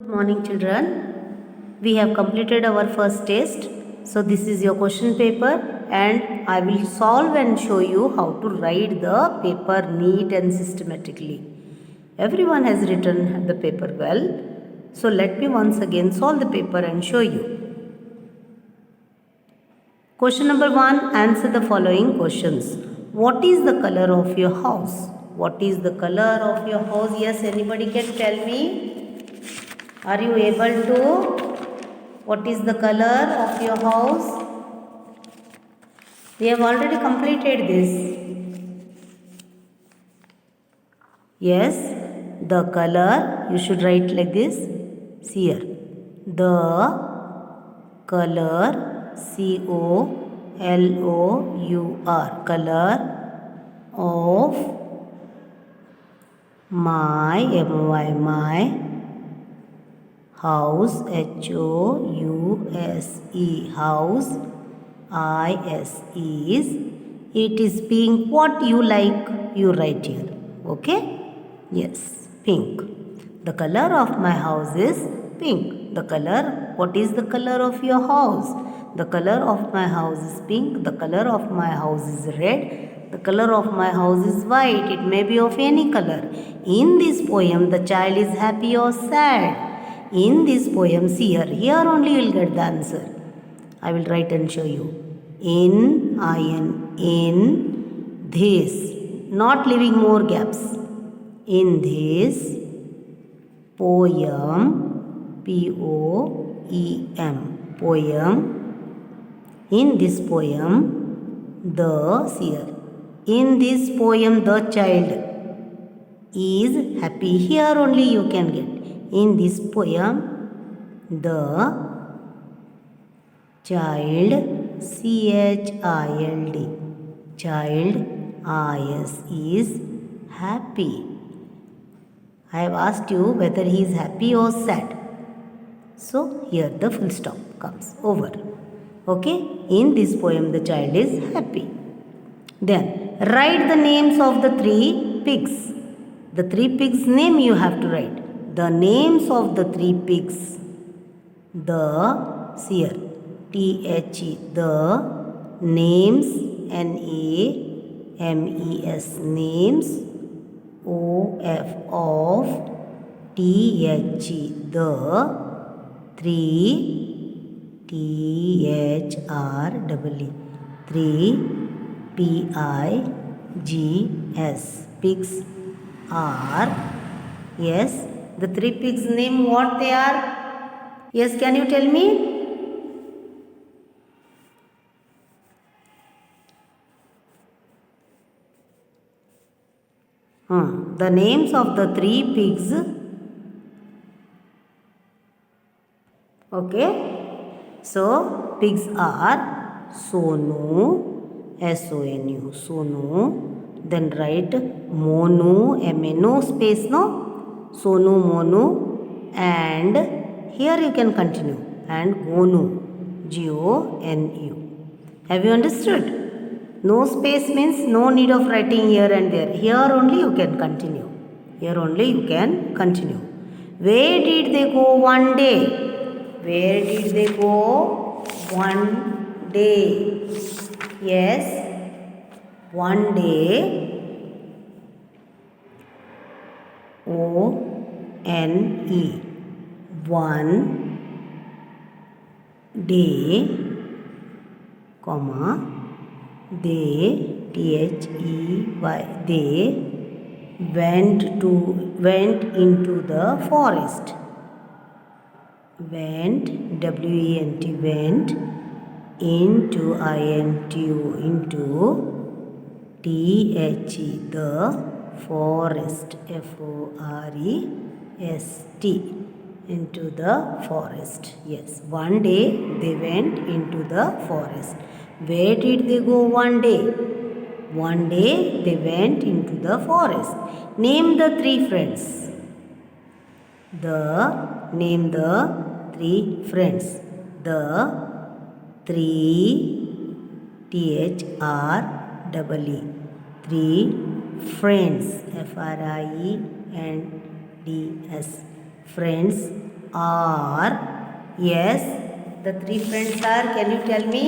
Good morning, children. We have completed our first test. So, this is your question paper, and I will solve and show you how to write the paper neat and systematically. Everyone has written the paper well. So, let me once again solve the paper and show you. Question number 1. Answer the following questions. What is the color of your house? What is the color of your house? Yes, anybody can tell me? Are you able to? What is the color of your house? We have already completed this. Yes, the color, you should write like this. See here. The color, COLOUR, color of my, MY, my house, HOUSE, house, ISE, it is pink. What you like, you write here. Okay? Yes, pink. The color of my house is pink. The color, what is the color of your house? The color of my house is pink. The color of my house is red. The color of my house is white. It may be of any color. In this poem, the child is happy or sad. In this poem, see here only you will get the answer. I will write and show you. In this, not leaving more gaps. In this poem, POEM, poem. In this poem, in this poem, the child is happy. Here only you can get. In this poem, the child, child, IS, is happy. I have asked you whether he is happy or sad. So, here the full stop comes over. Okay? In this poem, the child is happy. Then, write the names of the 3 pigs. The 3 pigs' name you have to write. The names of the 3 pigs. See here, THE, the names, NAMES, names, of THE, the 3 THREE, 3 PIGS, pigs are, yes, the 3 pigs' name what they are? Yes, can you tell me? The names of the 3 pigs. Okay. So, pigs are Sonu, SONU, Sonu. Then write Monu, MNO, space no. Sonu, Monu. And here you can continue. And Gonu, GONU. Have you understood? No space means no need of writing here and there. Here only you can continue. Here only you can continue. Where did they go one day? Where did they go one day? Yes, one day. ONE. One day, comma, they, THEY, they went into the forest. Went, WENT, went, into, into, THE, the forest, FOREST, into the forest. Yes, one day they went into the forest. Where did they go one day? One day they went into the forest. Name the 3 friends. Name the 3 friends. The 3 THREE, 3 friends, FRIENDS, friends are, yes, the three friends are, can you tell me?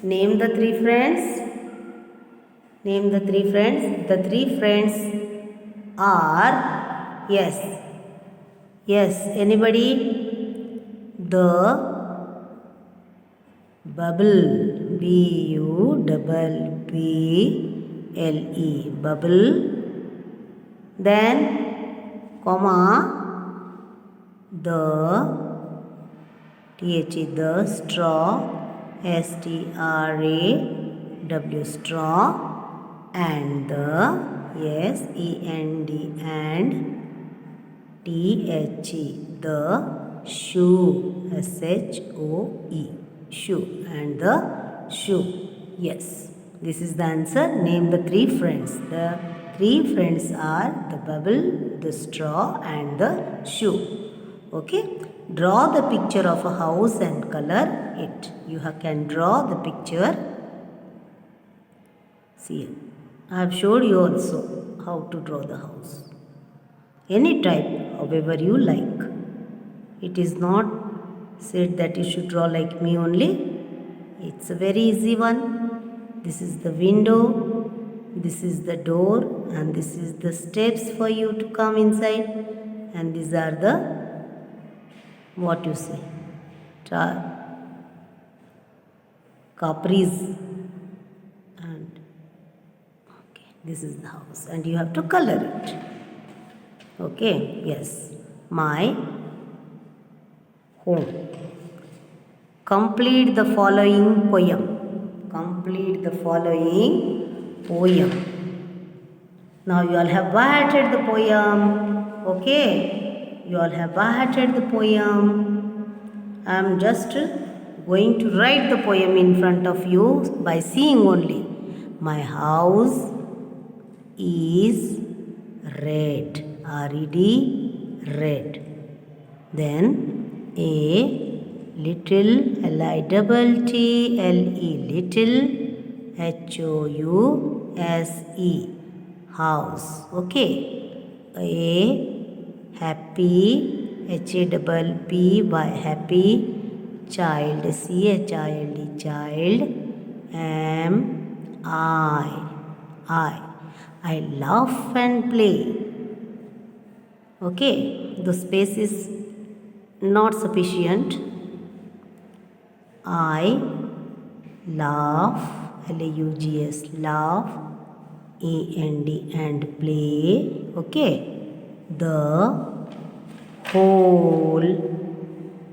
Name the three friends. Name the three friends. The three friends are, yes, anybody? The bubble, B-U-B-B-L-E, bubble. Then, comma, the, T-H-E, the straw, S-T-R-A-W, straw, and the, yes, E-N-D, and T-H-E, the shoe, S-H-O-E, shoe, and the shoe. Yes, this is the answer. Name the three friends. The three friends are the bubble, the straw, and the shoe. Okay, draw the picture of a house and color it. You can draw the picture. See, I have showed you also how to draw the house. Any type, however you like. It is not said that you should draw like me only. It's a very easy one. This is the window, this is the door, and this is the steps for you to come inside. And these are the, what you say, capris. And okay, this is the house, and you have to color it. Okay, yes, my home. Complete the following poem. Complete the following poem. Now you all have by-hearted the poem. Okay, you all have by-hearted the poem. I am just going to write the poem in front of you by seeing only. My house is red. R-E-D, red. Then a little, L-I-T-T-L-E, little, H-O-U-S-E, house. Okay. A happy, H-A-P-P-Y, happy, child, C-H-I-L-D, child, am I laugh and play. Okay, the space is not sufficient. I laugh, L-A-U-G-S, laugh, A-N-D, and play. Okay, the whole,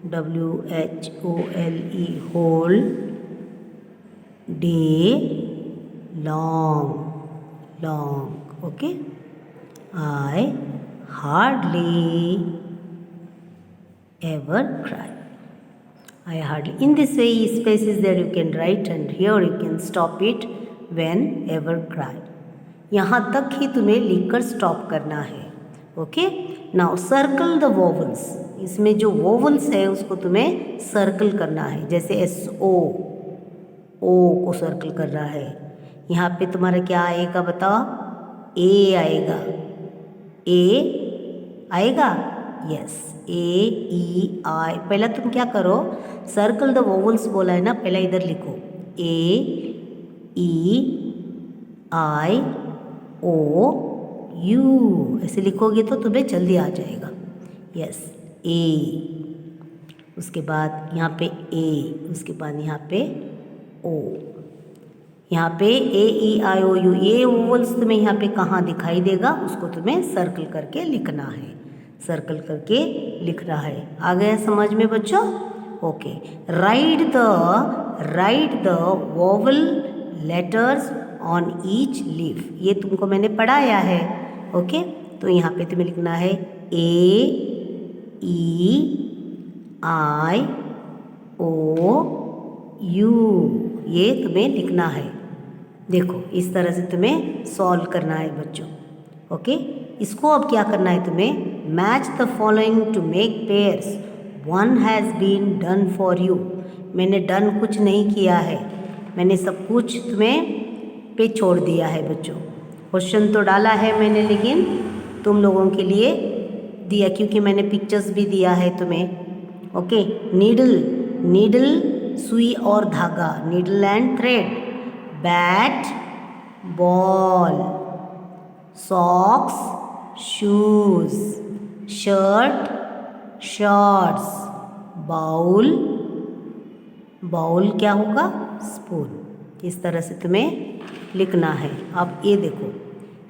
W-H-O-L-E, whole day long. Okay, I hardly ever cry. I hardly. In this way, spaces there you can write, and here you can stop it. When ever cry. यहाँ तक ही तुम्हें लिखकर stop करना है. Okay, now circle the vowels. इसमें जो vowels है उसको तुम्हें सर्कल करना है. जैसे S-O, O को सर्कल कर रहा है. यहाँ पे तुम्हारा क्या आएगा बताओ? A आएगा. A आएगा. Yes, A-E-I. पहला तुम क्या करो, सर्कल द वोवल्स बोला है ना, पहला इधर लिखो A-E-I-O-U. ऐसे लिखोगे तो तुम्हें जल्दी आ जाएगा. यस, A, उसके बाद यहाँ पे A, उसके बाद यहाँ पे O. यहाँ पे A-E-I-O-U, ये वोवल्स तुम्हें यहाँ पे कहाँ दिखाई देगा, उसको तुम्हें सर्कल करके लिखना है. सर्कल करके लिखना है. आ गया समझ में बच्चों? Okay, right the vowel letters on each leaf. ये तुमको मैंने पढ़ाया है. ओके, तो यहाँ पे तुम्हें लिखना है A-E-I-O-U. ये तुम्हें लिखना है. देखो, इस तरह से तुम्हें सॉल्व करना है बच्चों. ओके, इसको अब क्या करना है तुम्हें? Match the following to make pairs. One has been done for you. मैंने डन कुछ नहीं किया है, मैंने सब कुछ तुम्हें पे छोड़ दिया है बच्चों. क्वेश्चन तो डाला है मैंने, लेकिन तुम लोगों के लिए दिया क्योंकि मैंने पिक्चर्स भी दिया है तुम्हें। ओके, नीडल, नीडल सुई और धागा, needle and thread. Bat, ball, socks, shoes, shirt, shorts, bowl, bowl क्या होगा, स्पून। इस तरह से तुम्हें लिखना है। अब ये देखो,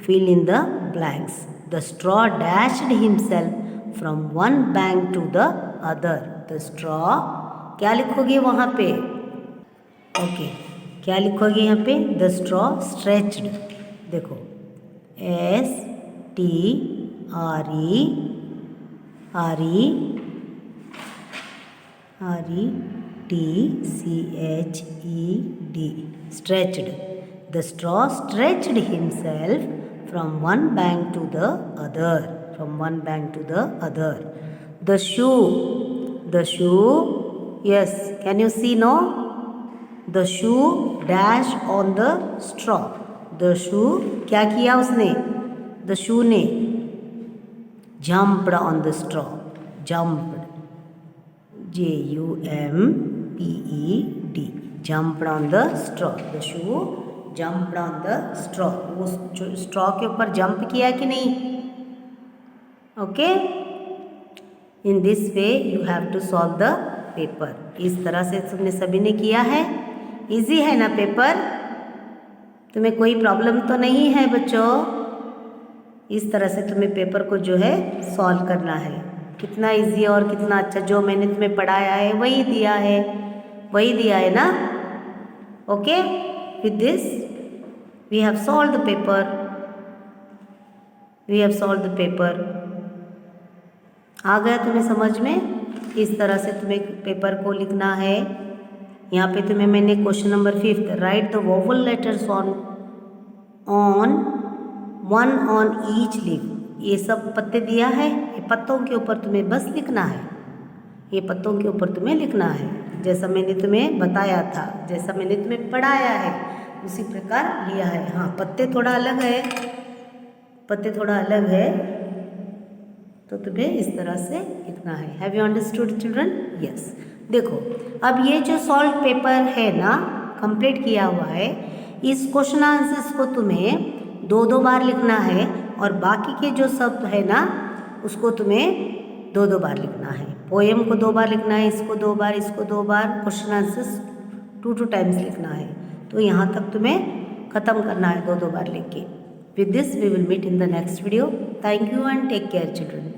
fill in the blanks. The straw dashed himself from one bank to the other. The straw, क्या लिखोगे वहाँ पे? ओके, क्या लिखोगे यहाँ पे? The straw stretched. देखो, S T R E T C H E D, stretched. The straw stretched himself from one bank to the other. From one bank to the other. The shoe, yes, can you see now? The shoe dashed on the straw. The shoe, क्या किया उसने? The shoe ने jumped on the straw. Jumped. Jumped. Jumped on the straw. The shoe jumped on the straw. वो straw के ऊपर jump किया कि नहीं? Okay? In this way you have to solve the paper. इस तरह से तुमने सभी ने किया है। इजी है ना पेपर? तुम्हें कोई प्रॉब्लम तो नहीं है बच्चों? इस तरह से तुम्हें पेपर को जो है सॉल्व करना है। कितना इजी और कितना अच्छा, जो मैंने तुम्हें पढ़ाया है वही दिया है ना। Okay, with this we have solve the paper. आ गया तुम्हें समझ में? इस तरह से तुम्हें पेपर को लिखना है। यहाँ पे तुम्हें मैंने question number 5, right the vowel letters on one on each leaf. ये सब पत्ते दिया है, ये पत्तों के ऊपर तुम्हें बस लिखना है। ये पत्तों के ऊपर तुम्हें लिखना है, जैसा मैंने तुम्हें बताया था, जैसा मैंने तुम्हें पढ़ाया है उसी प्रकार लिया है। हाँ, पत्ते थोड़ा अलग है तो तुम्हें इस तरह से लिखना है। Have you understood children? Yes. देखो, अब ये जो सॉल्व पेपर है ना, कंप्लीट किया हुआ है, इस क्वेश्चन आंसर्स को तुम्हें 2 बार लिखना है और बाकी के जो शब्द है ना उसको तुम्हें 2 बार लिखना है। पोएम को 2 बार लिखना है, इसको 2 बार, इसको 2 बार, क्वेश्चन आंसर्स 2 टाइम्स लिखना है। तो यहाँ तक तुम्हें ख़त्म करना है 2 बार लिख के। With this we will meet in the next video. Thank you and take care children.